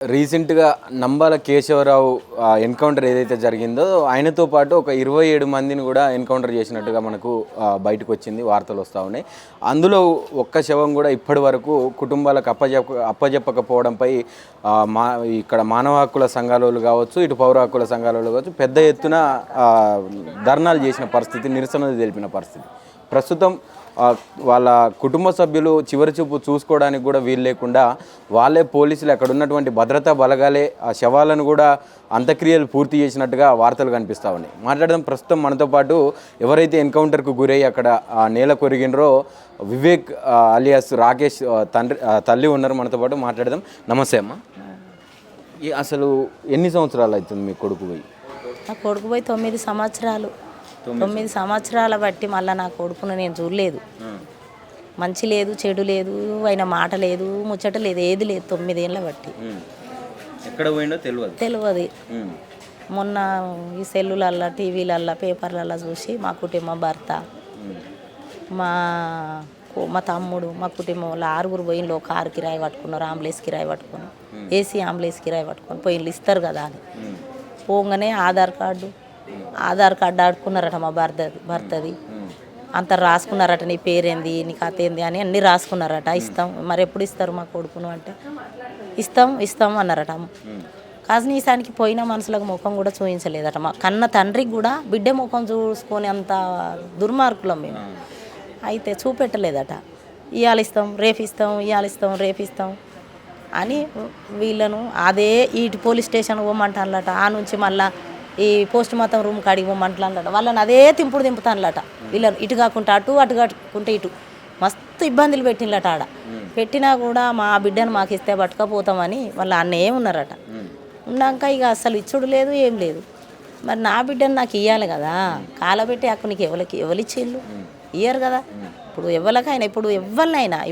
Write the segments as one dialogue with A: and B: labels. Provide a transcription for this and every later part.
A: రీసెంట్‌గా నంబాల కేశవరావు ఎన్‌కౌంటర్ ఏదైతే జరిగిందో ఆయనతో పాటు ఒక 27 మందిని కూడా ఎన్‌కౌంటర్ చేసినట్టుగా మనకు బయటకొచ్చింది. వార్తలు వస్తా ఉన్నాయి. అందులో ఒక్క శవం కూడా ఇప్పటివరకు కుటుంబాలకు అప్పజెప్పకపోవడంపై ఇక్కడ మానవ హక్కుల సంఘాలోళ్ళు కావచ్చు, ఇటు పౌర హక్కుల సంఘాలోళ్ళు కావచ్చు పెద్ద ఎత్తున ధర్నాలు చేసిన పరిస్థితి, నిరసనలు తెలిపిన పరిస్థితి. ప్రస్తుతం వాళ్ళ కుటుంబ సభ్యులు చివరి చూపు చూసుకోవడానికి కూడా వీలు లేకుండా వాళ్ళే పోలీసులు అక్కడ ఉన్నటువంటి భద్రతా బలగాలే ఆ శవాలను కూడా అంత్యక్రియలు పూర్తి చేసినట్టుగా వార్తలు కనిపిస్తూ ఉన్నాయి. మాట్లాడడం ప్రస్తుతం మనతో పాటు ఎవరైతే ఎన్కౌంటర్కు గురై అక్కడ నేల కొరిగినరో వివేక్ అలియాస్ రాకేష్ తల్లి ఉన్నారు మనతో పాటు. మాట్లాడదాం. నమస్తే అమ్మ. అసలు ఎన్ని సంవత్సరాలు అవుతుంది మీ కొడుకు పోయి?
B: నా కొడుకు పోయి 9 సంవత్సరాలు. 9 సంవత్సరాల బట్టి మళ్ళీ నా కొడుకును నేను చూడలేదు. మంచి లేదు, చెడు లేదు, ఆయన మాట లేదు, ముచ్చట లేదు, ఏది లేదు. 9 ఏళ్ళ బట్టి
A: ఎక్కడ పోయిందో
B: తెలియదు. మొన్న ఈ సెల్లులల్లా, టీవీలల్లా, పేపర్లల్లా చూసి మా కుటుంబం, భర్త, మా తమ్ముడు, మా కుటుంబం వాళ్ళు 6 పోయిన్లో కారు కిరాయి పట్టుకున్నారు, అంబులెన్స్ కిరాయి పట్టుకుని, ఏసీ అంబులెన్స్ కిరాయి పట్టుకొని పోయిన్లు ఇస్తారు కదా అని పోగానే ఆధార్ కార్డు ఆడుకున్నారట మా భర్తది. అంత రాసుకున్నారట, నీ పేరేంది, నీ కథ ఏంది అని అన్నీ రాసుకున్నారట. ఇస్తాం, మరి ఎప్పుడు ఇస్తారు మా కొడుకును అంటే ఇస్తాం అన్నారట. కాజనీసానికి పోయిన మనుషులకు ముఖం కూడా చూపించలేదట. మా కన్న తండ్రికి కూడా బిడ్డ ముఖం చూసుకొని అంత దుర్మార్గులం మేము. అయితే చూపెట్టలేదట. ఇవాళ ఇస్తాం, రేపు ఇస్తాం, ఇవాళ ఇస్తాం, రేపు ఇస్తాం అని వీళ్ళను అదే ఇటు పోలీస్ స్టేషన్ పోమంటానులట. ఆ నుంచి మళ్ళీ ఈ పోస్ట్ మార్టం రూమ్ కాడికి పోమంటానులట. వాళ్ళని అదే దింపుతానులట. వీళ్ళని ఇటు కాకుండా అటు కాకుండా ఇటు మస్తు ఇబ్బందులు పెట్టినలట. ఆడ పెట్టినా కూడా మా బిడ్డను మాకు ఇస్తే పట్టుకపోతామని వాళ్ళ అన్న ఏమున్నారట. ఉన్నాక ఇక అసలు ఇచ్చుడు లేదు, ఏం లేదు. మరి నా బిడ్డను నాకు ఇవ్వాలి కదా, కాలబెట్టి అక్కడ నీకు ఎవరిచ్చిళ్ళు ఇయ్యరు కదా. ఇప్పుడు ఎవరికైనా, ఇప్పుడు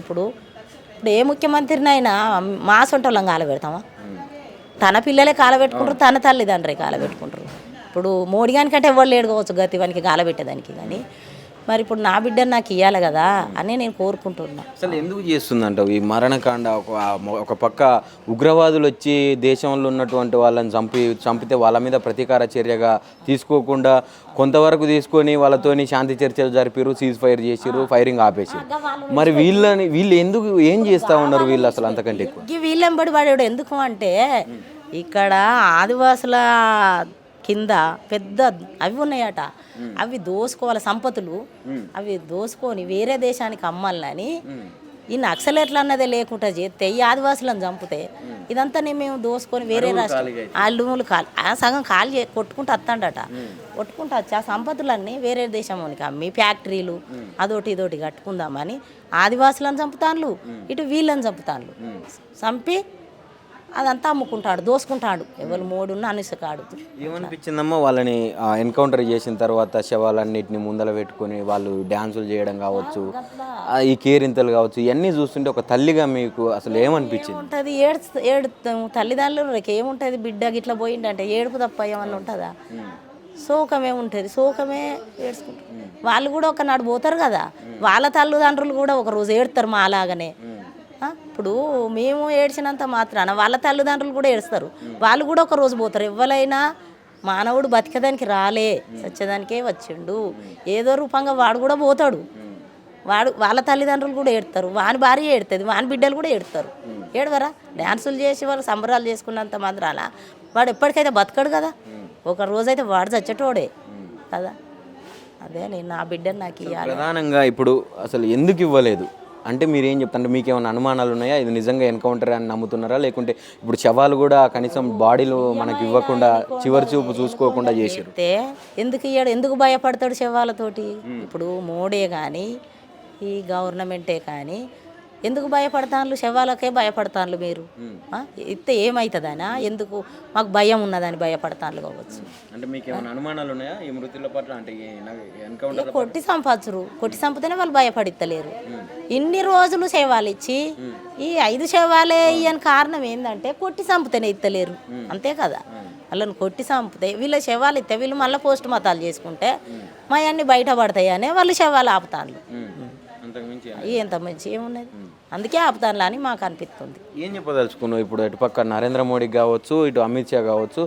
B: ఇప్పుడు ఏ ముఖ్యమంత్రినైనా మా సొంటోళ్ళం కాలబెడతామా? తన పిల్లలే కాలబెట్టుకుంటారు, తన తల్లిదండ్రులే కాలబెట్టుకుంటారు. ఇప్పుడు మోడీ గానికంటే ఎవరు లేడుకోవచ్చు గతి వానికి కాలబెట్టేదానికి. కానీ మరి ఇప్పుడు నా బిడ్డను నాకు ఇవ్వాలి కదా అని నేను కోరుకుంటున్నా.
A: అసలు ఎందుకు చేస్తుందంటావు ఈ మరణకాండ? ఒక పక్క ఉగ్రవాదులు వచ్చి దేశంలో ఉన్నటువంటి వాళ్ళని చంపితే వాళ్ళ మీద ప్రతీకార చర్యగా తీసుకోకుండా కొంతవరకు తీసుకొని వాళ్ళతోని శాంతి చర్చలు జరిపారు, సీజ్ ఫైర్ చేసిరు, ఫైరింగ్ ఆపేసారు. మరి వీళ్ళు ఎందుకు ఏం చేస్తూ ఉన్నారు? వీళ్ళు అసలు అంతకంటే ఎక్కువ
B: వీళ్ళెంబడి పడాడు. ఎందుకు అంటే ఇక్కడ ఆదివాసుల కింద పెద్ద అవి ఉన్నాయట. అవి దోసుకోవాలి సంపతులు, అవి దోసుకొని వేరే దేశానికి అమ్మాలని ఈ నక్సలేట్లు అన్నదే లేకుండా చేస్తే, ఈ ఆదివాసులను చంపితే ఇదంతా మేము దోసుకొని వేరే రాష్ట్రం అల్లుములు సగం కాలు కొట్టుకుంటూ వస్తాడట. కొట్టుకుంటూ వచ్చి ఆ సంపతులన్నీ వేరే దేశంలోనికి అమ్మి ఫ్యాక్టరీలు అదోటి ఇదోటి కట్టుకుందామని ఆదివాసులను చంపుతాను, ఇటు వీళ్ళని చంపుతాను. చంపి అదంతా అమ్ముకుంటాడు, దోసుకుంటాడు. ఎవరు మోడున్న అనుసకాడు.
A: ఏమనిపించిందమ్మా వాళ్ళని ఎన్కౌంటర్ చేసిన తర్వాత శవాలన్నిటిని ముందర పెట్టుకొని వాళ్ళు డ్యాన్సులు చేయడం కావచ్చు, ఈ కేరింతలు కావచ్చు, ఇవన్నీ చూస్తుంటే ఒక తల్లిగా మీకు అసలు ఏమనిపించింది?
B: ఉంటుంది ఏడు తల్లిదండ్రులకి ఏముంటుంది, బిడ్డ గిట్లా పోయిందంటే ఏడుపు తప్ప ఏమన్నా ఉంటుందా? శోకమే ఉంటుంది, శోకమే ఏడ్చుకుంటారు. వాళ్ళు కూడా ఒకనాడు పోతారు కదా, వాళ్ళ తల్లిదండ్రులు కూడా ఒకరోజు ఏడుతారు మా అలాగనే. ఇప్పుడు మేము ఏడ్చినంత మాత్రాన వాళ్ళ తల్లిదండ్రులు కూడా ఏడుస్తారు, వాళ్ళు కూడా ఒక రోజు పోతారు. ఎవరైనా మానవుడు బతికేదానికి రాలే, సచ్చేదానికే వచ్చిండు. ఏదో రూపంగా వాడు కూడా పోతాడు. వాళ్ళ తల్లిదండ్రులు కూడా ఏడుతారు, వాని భార్య ఏడుతుంది, వాని బిడ్డలు కూడా ఏడుతారు. ఏడవరా? డ్యాన్సులు చేసి వాళ్ళు సంబరాలు చేసుకున్నంత మాత్రాన వాడు ఎప్పటికైతే బతకడు కదా. ఒక రోజైతే వాడు చచ్చేటోడే కదా. అదే నేను నా బిడ్డను నాకు ఇవ్వాలి.
A: ప్రధానంగా ఇప్పుడు అసలు ఎందుకు ఇవ్వలేదు అంటే మీరు ఏం చెప్తారు? మీకు ఏమైనా అనుమానాలు ఉన్నాయా? ఇది నిజంగా ఎన్కౌంటర్ అని నమ్ముతున్నారా? లేకుంటే ఇప్పుడు శవాలు కూడా కనీసం బాడీలు మనకి ఇవ్వకుండా చివరి చూపు చూసుకోకుండా చేశారు?
B: ఎందుకు ఇయ్యాడు? ఎందుకు భయపడతాడు శవాలతోటి? ఇప్పుడు మోడే కానీ ఈ గవర్నమెంటే కానీ ఎందుకు భయపడతాను? శవాలకే భయపడతాను. మీరు ఇస్తే ఏమవుతుందనా? ఎందుకు మాకు భయం ఉన్నదని భయపడతాను కావచ్చు.
A: అంటే మీకు ఏమైనా అనుమానాలు ఉన్నాయా ఈ మృతుల పట్ల? అంటే ఎన్కౌంటర్
B: కొట్టి చంపితేనే వాళ్ళు భయపడిత్తలేరు. ఇన్ని రోజులు శవాలు ఇచ్చి ఈ 5 శవాలే ఇయ్యని కారణం ఏంటంటే కొట్టి చంపితేనే ఇత్తలేరు, అంతే కదా. వాళ్ళని కొట్టి చంపితే వీళ్ళ శవాలు ఇస్తే వీళ్ళు మళ్ళీ పోస్ట్ మతాలు చేసుకుంటే మా అన్ని బయటపడతాయి అనే వాళ్ళు శవాలు ఆపుతాను. ఎంత మంచి ఏమున్నది? అందుకే ఆపుతానులా అని మాకు అనిపిస్తుంది.
A: ఏం చెప్పదలుచుకున్నావు ఇప్పుడు అటుపక్క నరేంద్ర మోడీకి కావచ్చు, ఇటు అమిత్ షా కావచ్చు,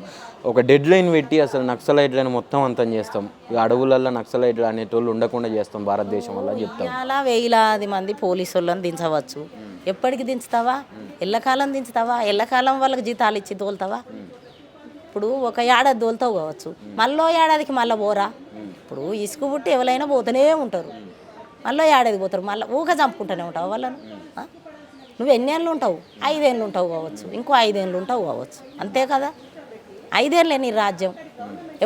A: ఒక డెడ్ లైన్ పెట్టి అసలు నక్సలైట్లను మొత్తం అంతం చేస్తాం, ఈ అడవులలో నక్సలైట్లు అనేటోళ్ళు ఉండకుండా చేస్తాం భారతదేశం వల్ల చెప్తాం.
B: ఇలా వేలాది మంది పోలీసు వాళ్ళని దించవచ్చు. ఎప్పటికి దించుతావా? ఎల్లకాలం దించుతావా? ఎల్లకాలం వాళ్ళకి జీతాలు ఇచ్చి తోలుతావా? ఇప్పుడు ఒక ఏడాది తోలుతావు కావచ్చు, మళ్ళీ ఏడాదికి మళ్ళీ పోరా. ఇప్పుడు ఇసుక పుట్టి ఎవరైనా పోతూనే ఉంటారు, మళ్ళీ ఏడాది పోతారు, మళ్ళీ ఊక చంపుకుంటూనే ఉంటావు వాళ్ళను. నువ్వు ఎన్నేళ్ళు ఉంటావు? 5 ఏళ్ళు ఉంటావు కావచ్చు, ఇంకో 5 ఏళ్ళు ఉంటావు కావచ్చు, అంతే కదా. 5 ఏళ్ళే నీ రాజ్యం,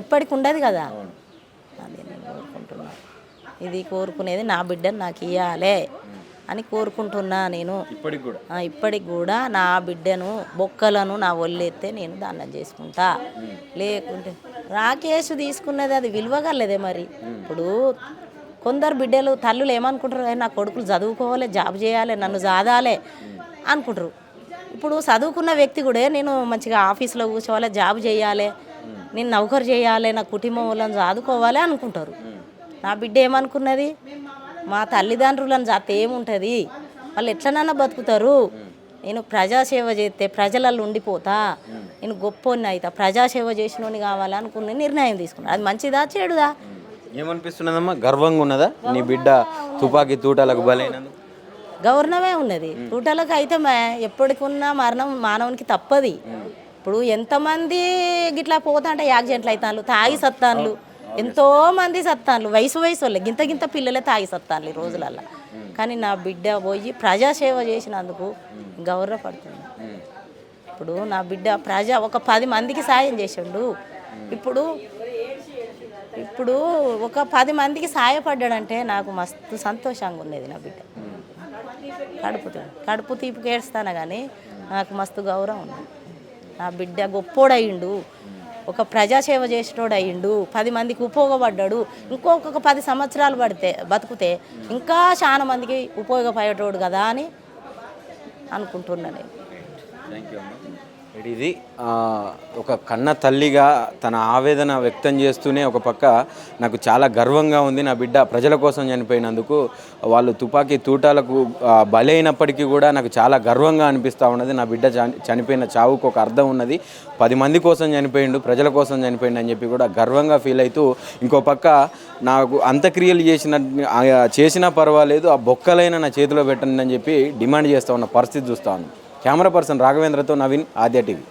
B: ఎప్పటికి ఉండదు కదా. అదే నేను కోరుకుంటున్నా, ఇది కోరుకునేది నా బిడ్డను నాకు ఇవ్వాలి అని కోరుకుంటున్నా నేను. ఇప్పటికి కూడా నా బిడ్డను బొక్కలను నా ఒళ్ళెత్తే నేను దానం చేసుకుంటా. లేకుంటే రాకేష్ తీసుకున్నది అది విలువగలేదే మరి. ఇప్పుడు కొందరు బిడ్డలు తల్లులు ఏమనుకుంటారు, నా కొడుకులు చదువుకోవాలి, జాబ్ చేయాలి, నన్ను సాదాలి అనుకుంటారు. ఇప్పుడు చదువుకున్న వ్యక్తి కూడా నేను మంచిగా ఆఫీస్లో కూర్చోవాలి, జాబ్ చేయాలి, నేను నౌకరు చేయాలి, నా కుటుంబం వాళ్ళని చదువుకోవాలి అనుకుంటారు. నా బిడ్డ ఏమనుకున్నది, మా తల్లిదండ్రులను జాత ఏముంటుంది, వాళ్ళు ఎట్లనన్నా బతుకుతారు, నేను ప్రజాసేవ చేస్తే ప్రజలలో ఉండిపోతా, నేను గొప్పోని అవుతా, ప్రజాసేవ చేసినోని కావాలి అనుకుని నిర్ణయం తీసుకున్నాను. అది మంచిదా చెడుదా?
A: ఏమనిపిస్తున్నదమ్మా, గర్వంగా ఉన్నదా నీ బిడ్డ తుపాకీ తూటాలకు బలైనందుకు?
B: గౌరవమే ఉన్నది. తూటాలకు అయితే ఎప్పటికున్నా మరణం మానవునికి తప్పది. ఇప్పుడు ఎంతమంది గిట్లా పోతా అంటే యాక్సిడెంట్లు అవుతాను, తాగి సత్తాన్లు, ఎంతోమంది సత్తాన్లు, వయసు వాళ్ళే గింత పిల్లలే తాగి సత్తాన్లు ఈ రోజులల్లో. కానీ నా బిడ్డ పోయి ప్రజాసేవ చేసినందుకు గౌరవపడుతుంది. ఇప్పుడు నా బిడ్డ ఒక 10 మందికి సాయం చేసిండు. ఇప్పుడు ఒక 10 మందికి సాయపడ్డాడంటే నాకు మస్తు సంతోషంగా ఉన్నది. నా బిడ్డ కడుపు తీపికి ఏడుస్తాను కానీ నాకు మస్తు గౌరవం ఉన్నది. నా బిడ్డ గొప్పోడయ్యిండు, ఒక ప్రజాసేవ చేసేటోడు అయ్యిండు, 10 మందికి ఉపయోగపడ్డాడు. ఇంకొక 10 సంవత్సరాలు బతికితే ఇంకా చాలా మందికి ఉపయోగపడేటోడు కదా అని అనుకుంటున్నాను నేను.
A: ఇది ఒక కన్న తల్లిగా తన ఆవేదన వ్యక్తం చేస్తూనే ఒక పక్క నాకు చాలా గర్వంగా ఉంది, నా బిడ్డ ప్రజల కోసం చనిపోయినందుకు. వాళ్ళు తుపాకీ తూటాలకు బలైనప్పటికీ కూడా నాకు చాలా గర్వంగా అనిపిస్తూ ఉన్నది. నా బిడ్డ చనిపోయిన చావుకు ఒక అర్థం ఉన్నది, 10 మంది కోసం చనిపోయిండు, ప్రజల కోసం చనిపోయిండు అని చెప్పి కూడా గర్వంగా ఫీల్ అవుతూ, ఇంకో పక్క నాకు అంత్యక్రియలు చేసినా పర్వాలేదు, ఆ బొక్కలైనా నా చేతిలో పెట్టండి అని చెప్పి డిమాండ్ చేస్తూ ఉన్న పరిస్థితి చూస్తూ ఉన్నాను. కెమెరా పర్సన్ రాఘవేంద్రతో నవీన్, ఆద్య టీవీ.